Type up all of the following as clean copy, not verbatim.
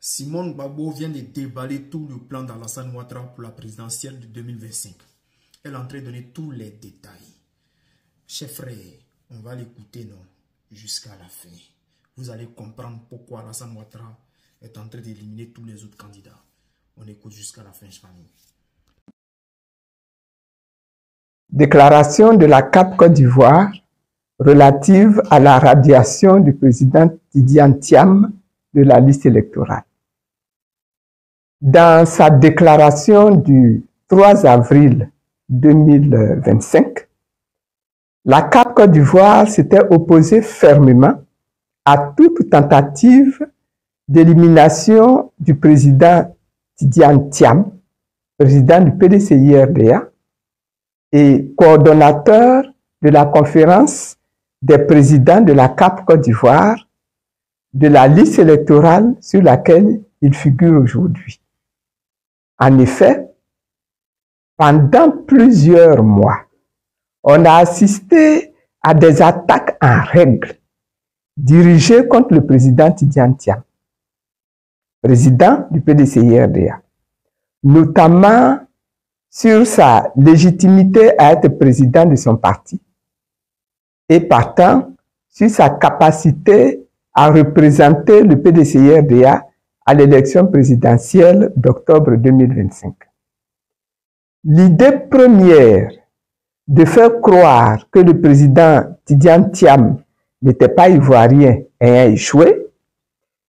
Simone Gbagbo vient de déballer tout le plan d'Alassane Ouattara pour la présidentielle de 2025. Elle est en train de donner tous les détails. Chers frères, on va l'écouter non, jusqu'à la fin. Vous allez comprendre pourquoi Alassane Ouattara est en train d'éliminer tous les autres candidats. On écoute jusqu'à la fin, famille. Déclaration de la CAP Côte d'Ivoire relative à la radiation du président Tidiane Thiam de la liste électorale. Dans sa déclaration du 3 avril 2025, la CAP Côte d'Ivoire s'était opposée fermement à toute tentative d'élimination du président Tidiane Thiam, président du PDCI-RDA et coordonnateur de la conférence des présidents de la CAP Côte d'Ivoire, de la liste électorale sur laquelle il figure aujourd'hui. En effet, pendant plusieurs mois, on a assisté à des attaques en règle dirigées contre le président Tidiane Thiam, président du PDCI-RDA, notamment sur sa légitimité à être président de son parti et partant sur sa capacité à représenter le PDCI-RDA à l'élection présidentielle d'octobre 2025. L'idée première de faire croire que le président Tidiane Thiam n'était pas ivoirien ayant échoué,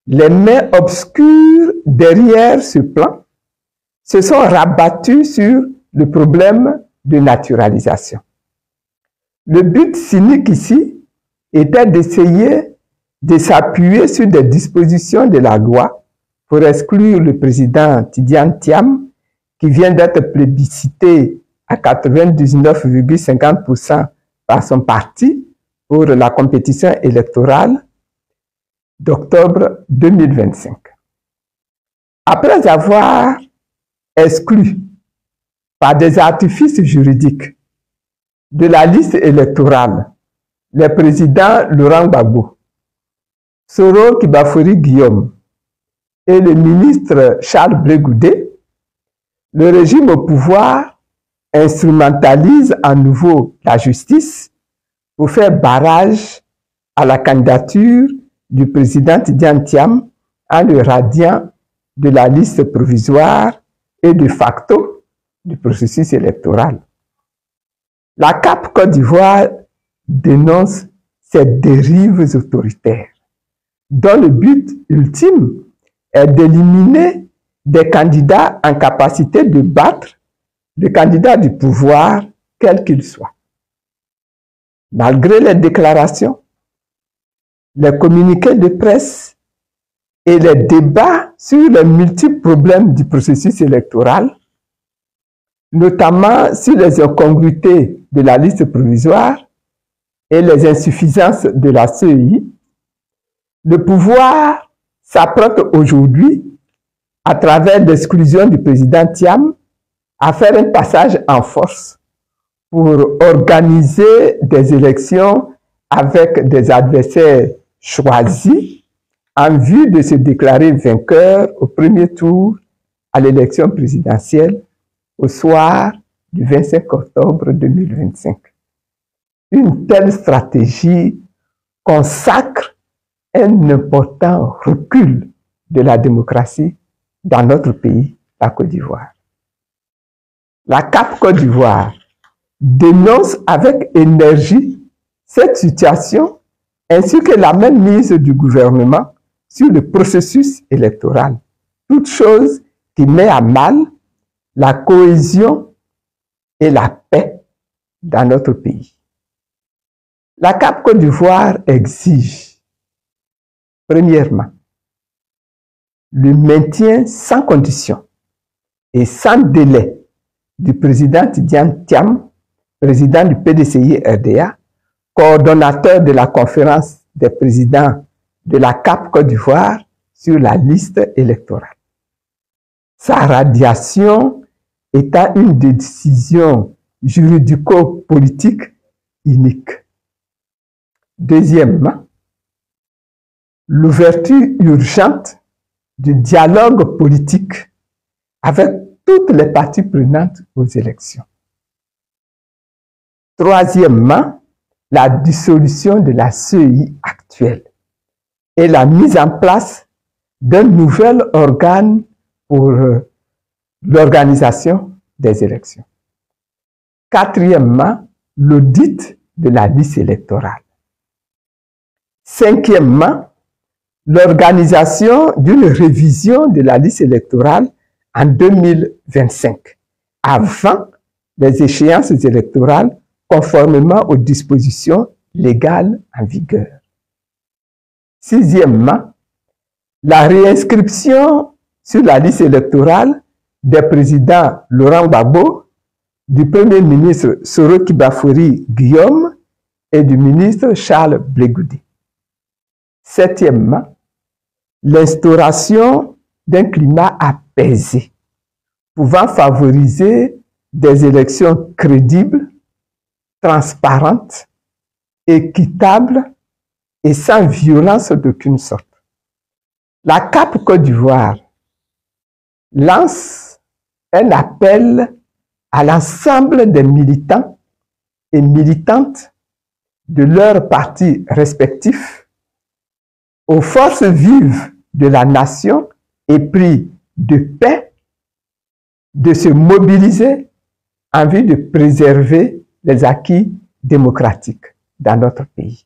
les mains obscures derrière ce plan se sont rabattues sur le problème de naturalisation. Le but cynique ici était d'essayer de s'appuyer sur des dispositions de la loi pour exclure le président Tidiane Thiam, qui vient d'être plébiscité à 99,50% par son parti pour la compétition électorale d'octobre 2025. Après avoir exclu par des artifices juridiques de la liste électorale les présidents Laurent Gbagbo, Soro Kibafori Guillaume et le ministre Charles Blé Goudé, le régime au pouvoir instrumentalise à nouveau la justice pour faire barrage à la candidature du président Tidiane Thiam en le radiant de la liste provisoire et de facto du processus électoral. La CAP Côte d'Ivoire dénonce ces dérives autoritaires, dont le but ultime est d'éliminer des candidats en capacité de battre le candidat du pouvoir, quel qu'il soit. Malgré les déclarations, les communiqués de presse et les débats sur les multiples problèmes du processus électoral, notamment sur les incongruités de la liste provisoire et les insuffisances de la CEI, le pouvoir s'apprête aujourd'hui, à travers l'exclusion du président Thiam, à faire un passage en force pour organiser des élections avec des adversaires choisis en vue de se déclarer vainqueur au premier tour à l'élection présidentielle au soir du 25 octobre 2025. Une telle stratégie consacre un important recul de la démocratie dans notre pays, la Côte d'Ivoire. La CAP Côte d'Ivoire dénonce avec énergie cette situation ainsi que la mainmise du gouvernement sur le processus électoral, toute chose qui met à mal la cohésion et la paix dans notre pays. La CAP Côte d'Ivoire exige, premièrement, le maintien sans condition et sans délai du président Tidiane Thiam, président du PDCI-RDA, coordonnateur de la conférence des présidents de la CAP Côte d'Ivoire sur la liste électorale. Sa radiation étant une décision juridico-politique unique. Deuxièmement, l'ouverture urgente du dialogue politique avec toutes les parties prenantes aux élections. Troisièmement, la dissolution de la CEI actuelle et la mise en place d'un nouvel organe pour l'organisation des élections. Quatrièmement, l'audit de la liste électorale. Cinquièmement, l'organisation d'une révision de la liste électorale en 2025, avant les échéances électorales conformément aux dispositions légales en vigueur. Sixièmement, la réinscription sur la liste électorale des présidents Laurent Gbagbo, du Premier ministre Soro Kibafori Guillaume et du ministre Charles Blegoudi. Septièmement, l'instauration d'un climat apaisé, pouvant favoriser des élections crédibles, transparentes, équitables et sans violence d'aucune sorte. La CAP Côte d'Ivoire lance un appel à l'ensemble des militants et militantes de leurs partis respectifs, aux forces vives de la nation épris de paix, de se mobiliser en vue de préserver les acquis démocratiques dans notre pays.